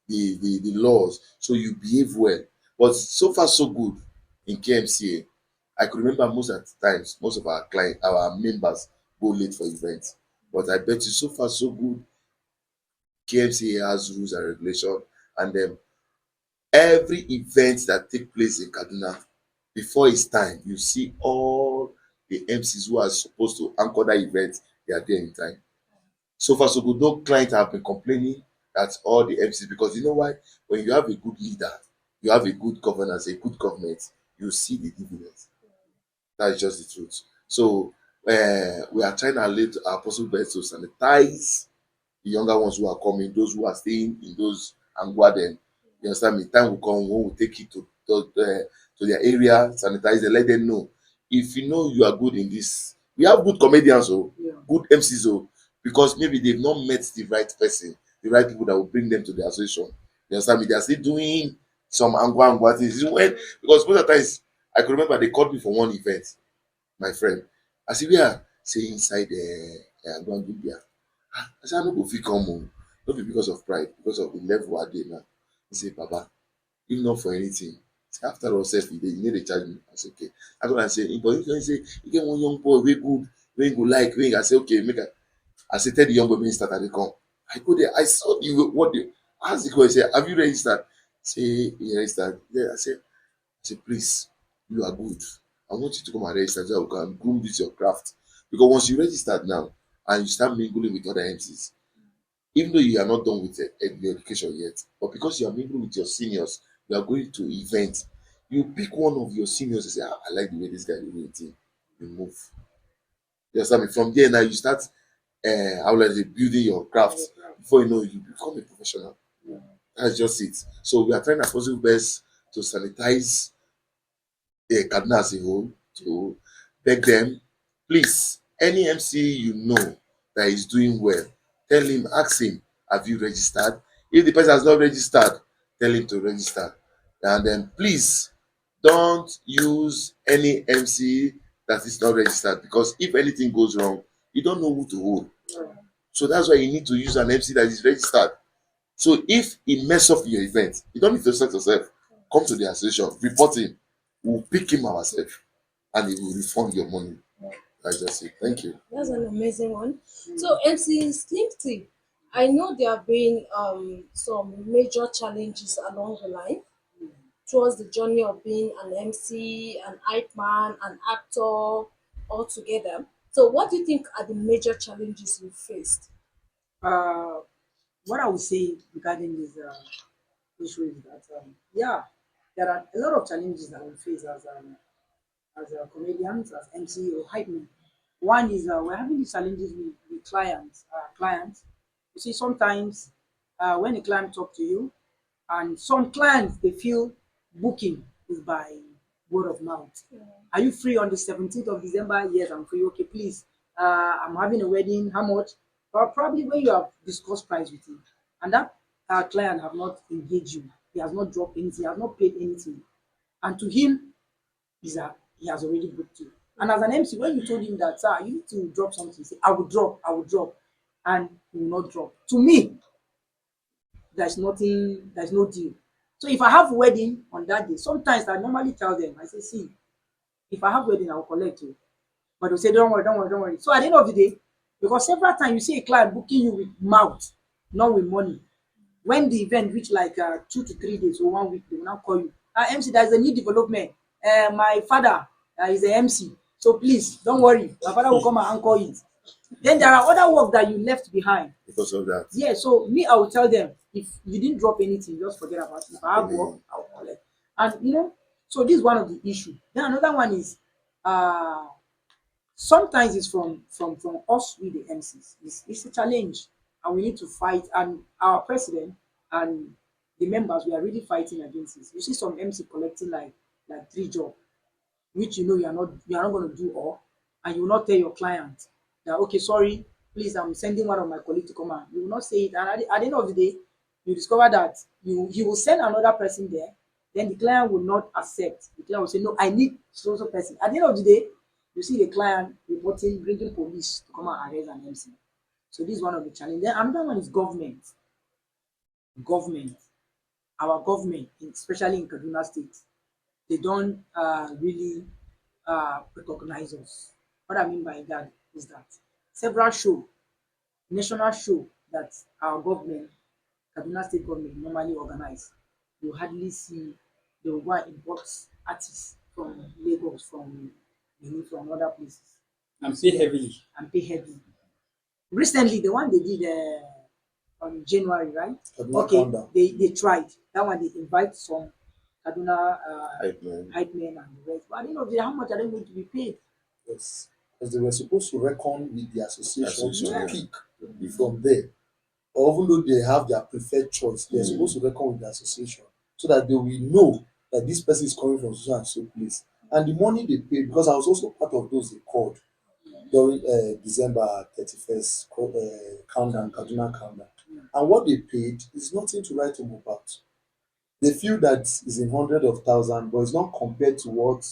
Speaker 1: the laws, so you behave well. But so far so good in KMCA. I could remember most of the times, most of our members go late for events. But I bet you so far so good, KMCA has rules and regulation, and then every event that take place in Kaduna, before it's time, you see all the MCs who are supposed to anchor that event, they are there in time. So far, so good. No client have been complaining that all the MCs, because you know why? When you have a good leader, you have a good governance, a good government, you see the dividends. That's just the truth. So we are trying our possible best to sanitize the younger ones who are coming, those who are staying in those Angwa then. You understand me? Time will come when we take it to their area, sanitize them, let them know. If you know you are good in this, we have good comedians, good MCs, because maybe they've not met the right person, the right people that will bring them to the association. You understand me? They are still doing some Angwa things. Because most of the times, I could remember they called me for one event, my friend. I said, we are say inside Angwa India. I said, I no go fit come o. No be because of pride, because of the level I dey now. He say, Baba, if not for anything, say after all sef you no dey charge me. I say, okay. I go and say, but if you say you get one young boy wey good, wey you go like, wey I say, okay, make I say tell the young boy make he start, I dey come. I go there, I saw what the ask the boy, say, have you registered? Say he registered. Yeah, I say, please, you are good. I want you to come and register so that we can groom this your craft. Because once you registered now and you start mingling with other MCs, even though you are not done with your education yet, but because you are mingling with your seniors, you are going to events, you pick one of your seniors and say, I like the way this guy is doing thing. You move. You understand me? From there now you start how will I say building your craft. Before you know it, you become a professional. That's just it. So we are trying our possible best to sanitize Kaduna as a whole, to beg them, please, any MC you know that is doing well, tell him, ask him, have you registered? If the person has not registered, tell him to register. And then please don't use any MC that is not registered, because if anything goes wrong, you don't know who to hold. So that's why you need to use an MC that is registered. So if he mess up your event, you don't need to stress yourself. Come to the association, report him. We'll pick him ourselves and he will refund your money. I just say thank you.
Speaker 8: That's an amazing one. So MC Slim T, I know there have been some major challenges along the line towards the journey of being an MC, an hype man, an actor, all together. So what do you think are the major challenges you faced?
Speaker 5: Uh, what I would say regarding this issue is that yeah, there are a lot of challenges that we face as comedians, as MC or hype men. One is we're having these challenges with clients. You see, sometimes when a client talk to you, and some clients they feel booking is by word of mouth. Are you free on the 17th of December? Yes, I'm free. Okay, please. I'm having a wedding. How much? But probably when you have discussed price with him, and that client have not engaged you, he has not dropped anything, he has not paid anything, and to him, he has already booked you. And as an MC, when you told him that, sir, you need to drop something, say, I will drop, and he will not drop. To me, there's nothing, there's no deal. So if I have wedding on that day, sometimes I normally tell them, I say, see, if I have wedding, I will collect you. But they'll say, don't worry, don't worry, don't worry. So at the end of the day, because several times you see a client booking you with mouth, not with money. When the event reach like 2 to 3 days or 1 week, they will now call you. MC, there's a new development. My father is a MC. So please, don't worry. My father will come and anchor it. Then there are other work that you left behind.
Speaker 1: Because of that.
Speaker 5: Yeah, so me, I will tell them, if you didn't drop anything, just forget about it. If I have work, I will collect. And So this is one of the issue. Then another one is uh sometimes it's from us with the MCs. It's a challenge, and we need to fight. And our president and the members, we are really fighting against this. You see some MC collecting like three jobs, which you are not going to do all, and you will not tell your client that, okay, sorry, please, I'm sending one of my colleagues to come out. You will not say it, and at the end of the day, you discover that you will send another person there. Then the client will not accept. The client will say, no, I need so person. At the end of the day, you see the client reporting, bringing police to come and arrest an MC. So this is one of the challenges. Then another one is government. Government, our government, especially in Kaduna State, they don't really recognize us. What I mean by that is that several national show that our government, Kaduna State government, normally organize, you hardly see they will go and import artists from Lagos, from other places,
Speaker 4: And pay heavily.
Speaker 5: and pay heavily. Recently, the one they did on January, right?
Speaker 3: Kaduna
Speaker 5: Okay,
Speaker 3: Countdown.
Speaker 5: they tried that one. They invite some Kaduna
Speaker 1: Hype man.
Speaker 5: hype men and the rest. But at the end of the day, how much are they going to be paid?
Speaker 3: Yes. Because they were supposed to reckon with the association
Speaker 1: Association,
Speaker 3: to
Speaker 1: yeah.
Speaker 3: pick from there. Or even though they have their preferred choice, they're supposed to reckon with the association so that they will know that this person is coming from so and so place. And the money they pay, because I was also part of those they called during December 31st, countdown, Kaduna countdown. And what they paid is nothing to write home about. They feel that is in hundred of thousands, but it's not compared to what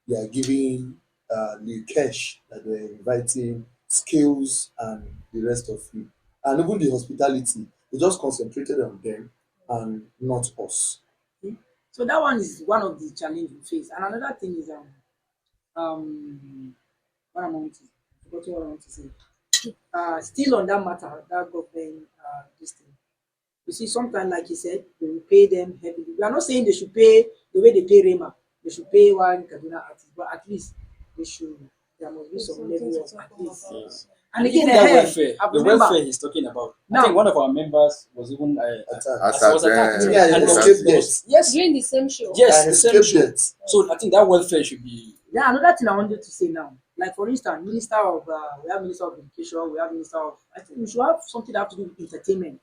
Speaker 3: they are giving the cash that they're inviting, skills, and the rest of it. And even the hospitality, they just concentrated on them and not us.
Speaker 5: So that one is one of the challenges we face. And another thing is what am I going to forgot what I want to say. Still on that matter, that government this thing. You see, sometimes, like you said, they will pay them heavily. We are not saying they should pay the way they pay Rema. They should pay one Kaduna artist, but at least they should. There must be some level of at least.
Speaker 4: Yes.
Speaker 5: And
Speaker 4: Even
Speaker 5: again,
Speaker 4: that welfare,
Speaker 5: I
Speaker 4: the
Speaker 5: remember
Speaker 4: welfare he's talking about. I
Speaker 5: now.
Speaker 4: think one of our members was even
Speaker 3: Attack.
Speaker 4: was attacked.
Speaker 1: Attack,
Speaker 3: Yeah,
Speaker 4: And
Speaker 3: they
Speaker 4: there
Speaker 3: escaped
Speaker 4: there
Speaker 3: death.
Speaker 4: yes,
Speaker 8: During the same show.
Speaker 4: yes,
Speaker 3: And
Speaker 4: the same
Speaker 3: escaped
Speaker 4: show.
Speaker 3: death.
Speaker 4: So I think that welfare should be.
Speaker 5: Yeah, another thing I wanted to say now, like for instance, we have Minister of Education, we have Minister of, I think we should have something that have to do with entertainment.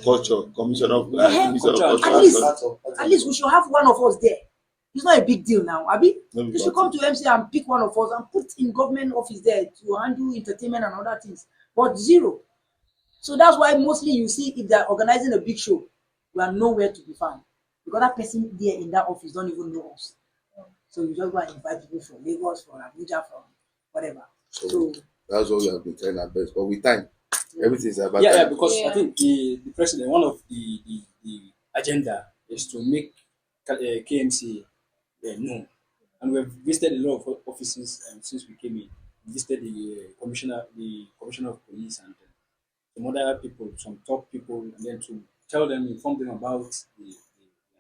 Speaker 1: Culture, commission of
Speaker 5: Yeah,
Speaker 1: commission of
Speaker 4: culture.
Speaker 1: culture.
Speaker 5: At least,
Speaker 3: Part of
Speaker 5: at least we should have one of us there. It's not a big deal now, Abi.
Speaker 1: No,
Speaker 5: You should come to MC and pick one of us and put in government office there to handle entertainment and other things. But zero. So that's why mostly you see if they're organizing a big show, we are nowhere to be found. Because that person there in that office don't even know us. So you just go and invite people from Lagos, from Abuja, from whatever. So
Speaker 1: That's what we have been trying our best. But with time, everything is about
Speaker 4: Yeah,
Speaker 1: time.
Speaker 4: because I
Speaker 8: Yeah.
Speaker 4: think the president, one of the agenda is to make KMC known. And we've visited a lot of offices since we came in. We visited the commissioner of police, and some other people, some top people, and then to tell them, inform them about the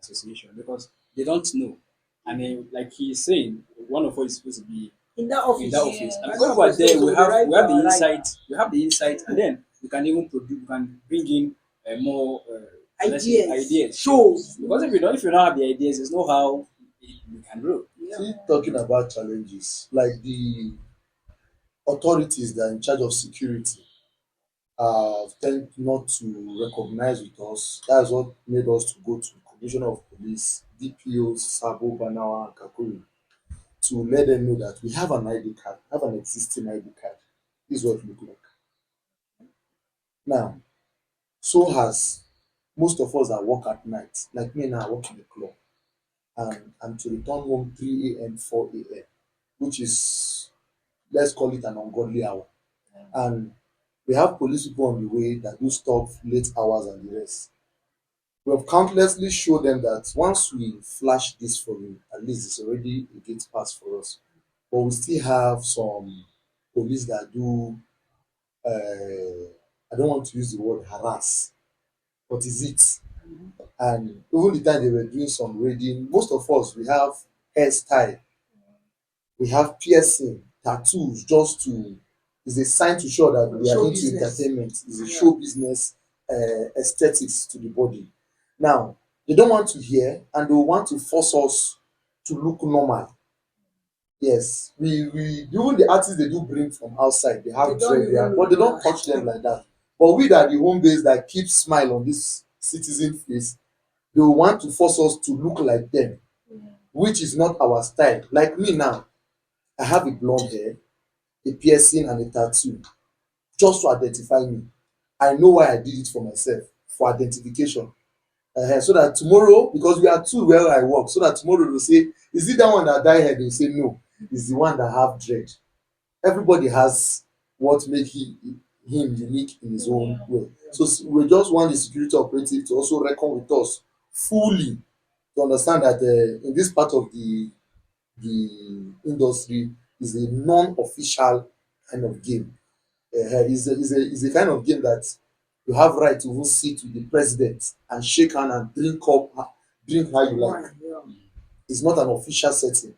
Speaker 4: association because they don't know. And then, like he's saying, one of us is supposed to be
Speaker 5: in that office,
Speaker 4: in that office.
Speaker 8: Yeah.
Speaker 4: And when we're there,
Speaker 5: So
Speaker 4: we
Speaker 5: the
Speaker 4: have
Speaker 5: right
Speaker 4: we have the
Speaker 5: right
Speaker 4: insight, and then we can even produce, we can bring in more let's say, ideas.
Speaker 5: shows.
Speaker 4: Because if you don't have the ideas, there's no how we can grow.
Speaker 5: Yeah.
Speaker 3: See, talking about challenges, like the authorities that are in charge of security tend not to recognize with us. That's what made us to go to Commissioner of Police, DPOs, Sabo, Banawa, and Kakuri to let them know that we have an ID card, have an existing ID card. This is what it look like. Now, so has most of us that work at night, like me now, I work in the club, and I'm to return home 3 a.m., 4 a.m., which is, let's call it an ungodly hour. And we have police people on the way that do stop late hours and the rest. We have countlessly showed them that once we flash this for you, at least it's already a gate pass for us. But we still have some police that do, I don't want to use the word harass, but is it? And even the time they were doing some raiding, most of us, we have hairstyle, we have piercing, tattoos, just to, is a sign to show that we are
Speaker 5: Show
Speaker 3: into
Speaker 5: business.
Speaker 3: entertainment, is a
Speaker 5: Yeah.
Speaker 3: show business aesthetics to the body. Now, they don't want to hear and they want to force us to look normal. Yes, we even the artists they do bring from outside, they have
Speaker 5: They don't
Speaker 3: dread there,
Speaker 5: even
Speaker 3: but they
Speaker 5: look
Speaker 3: don't
Speaker 5: normal.
Speaker 3: touch them like that. But we that the home base that keep smile on this citizen face, they will want to force us to look like them, which is not our style. Like me now, I have a blonde hair, a piercing and a tattoo just to identify me. I know why I did it for myself, for identification. So that tomorrow, because we are two where I work, so that tomorrow they'll say, is it that one that dye hair? They'll say no, it's the one that have dread. Everybody has what make him unique in his own way. So we just want the security operative to also reckon with us fully to understand that in this part of the industry is a non-official kind of game. Is a kind of game that you have right to even sit with the president and shake hand and drink how you like.
Speaker 5: Yeah.
Speaker 3: It's not an official setting.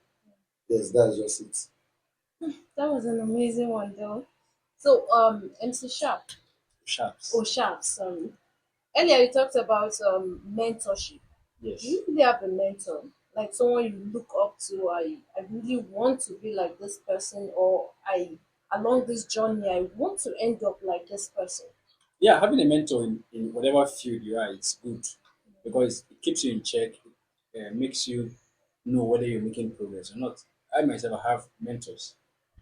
Speaker 3: Yes, that's just it.
Speaker 8: That was an amazing one, though. So, MC Sharp,
Speaker 4: Sharps.
Speaker 8: oh Sharp, sorry. Earlier you talked about mentorship.
Speaker 4: Yes.
Speaker 8: Do you really have a mentor, like someone you look up to? I really want to be like this person, or I along this journey I want to end up like this person.
Speaker 4: Yeah, having a mentor in whatever field you are, it's good because it keeps you in check, makes you know whether you're making progress or not. I myself have mentors,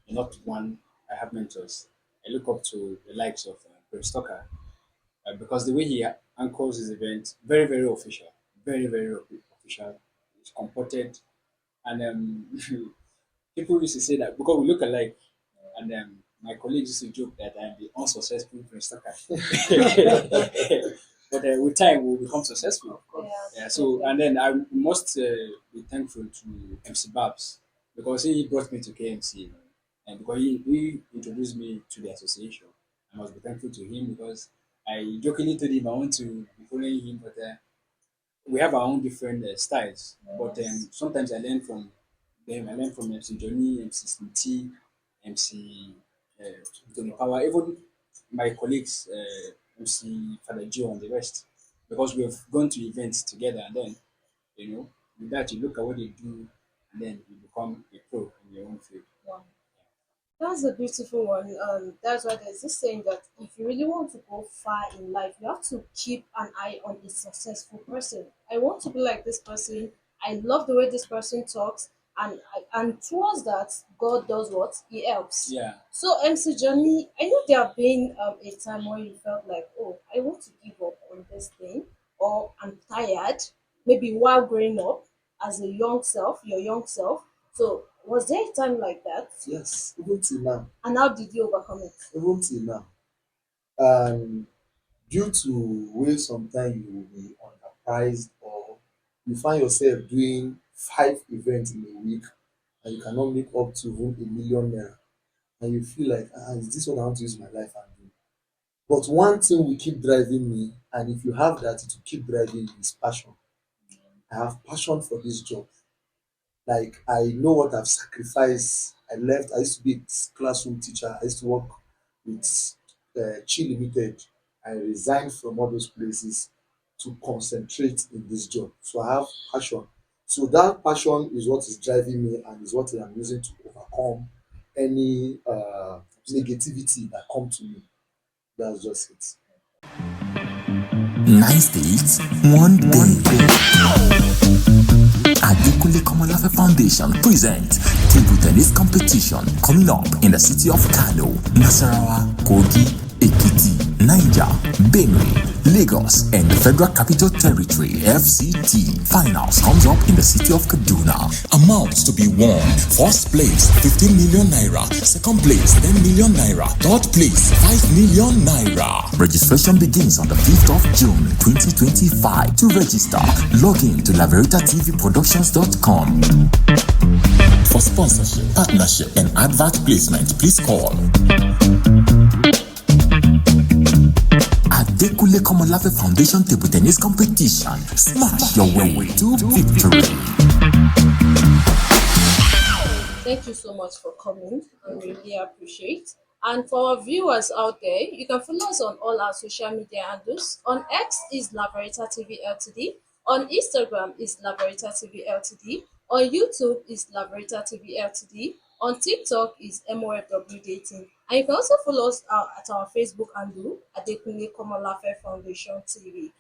Speaker 4: not one. I have mentors. I look up to the likes of Chris Tucker because the way he anchors his event, very very official, very official. It's comported, and people used to say that because we look alike, and my colleagues used to joke that I'm the unsuccessful Prince Tucker. But with time, we'll become successful.
Speaker 8: Yeah,
Speaker 4: Yeah. So, and then I must be thankful to MC Babs because he brought me to KMC, and because he introduced me to the association. I must be thankful to him because I jokingly told him I want to be following him, but we have our own different styles. But sometimes I learn from them. I learn from MC Johnny, MC Smitty, MC Tony Power, even my colleagues, MC Father Joe and the rest, because we have gone to events together. And then, with that, you look at what they do, and then you become a pro in your own field.
Speaker 8: Wow. That's a beautiful one. That's why there's this saying that if you really want to go far in life, you have to keep an eye on a successful person. I want to be like this person. I love the way this person talks, and towards that, God does what He helps.
Speaker 4: Yeah.
Speaker 8: So, MC Johnny, I know there have been a time where you felt like, oh, I want to give up on this thing, or I'm tired. Maybe while growing up as a young self, your young self. So, was there a time like that?
Speaker 3: Yes, even till now.
Speaker 8: And how did you overcome it?
Speaker 3: Even till now. Um, Due to way sometimes you will be underpriced or you find yourself doing 5 events in a week and you cannot make up to even ₦1 million and you feel like, is this what I want to use my life and do? But one thing will keep driving me, and if you have that, it will keep driving you, is passion. I have passion for this job. Like I know what I've sacrificed. I left. I used to be a classroom teacher. I used to work with Chi Limited. I resigned from all those places to concentrate in this job. So I have passion. So that passion is what is driving me and is what I'm using to overcome any negativity that come to me. That's just it.
Speaker 10: 9 states, one day. Adekunle Komolafe Foundation presents table tennis competition coming up in the city of Kano, Nasarawa, Kogi, Ekiti, Niger, Benue, Lagos, and the Federal Capital Territory (FCT). Finals comes up in the city of Kaduna. Amounts to be won: first place 15 million naira, second place 10 million naira, third place 5 million naira. Registration begins on the 5th of June 2025. To register, log in to laveritatvproductions.com. For sponsorship, partnership, and advert placement, please call Adekunle Komolafe Foundation Table Tennis Competition. Smash your way to victory.
Speaker 8: Thank you so much for coming. I really appreciate. And for our viewers out there, you can follow us on all our social media handles. On X is Laverita TV Ltd. On Instagram is Labarita TV Ltd. On YouTube is Labarita TV Ltd. On TikTok is MOFW Dating. And you can also follow us at our Facebook handle Adekunle Komolafe Foundation TV.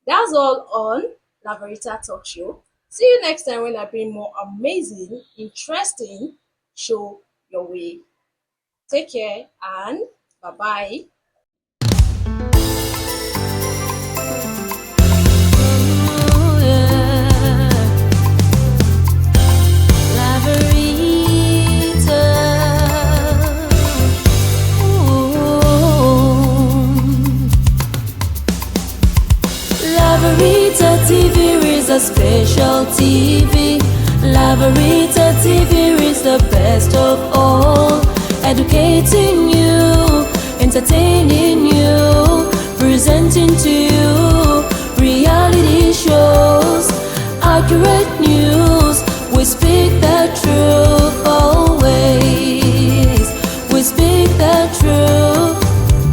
Speaker 8: That's all on Labarita Talk Show. See you next time when I bring more amazing, interesting show your way. Take care and bye bye.
Speaker 2: Lavarita TV is a special TV. Lavarita TV is the best of all. Educating you, entertaining you, presenting to you reality shows, accurate news. We speak the truth always. We speak the truth.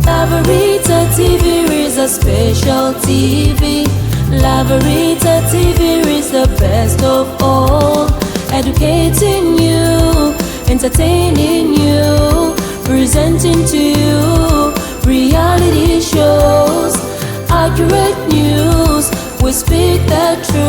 Speaker 2: Lavarita TV is a special TV. Lavarita TV is the best of all. Educating you, entertaining you, presenting to you reality shows, accurate news. We speak the truth.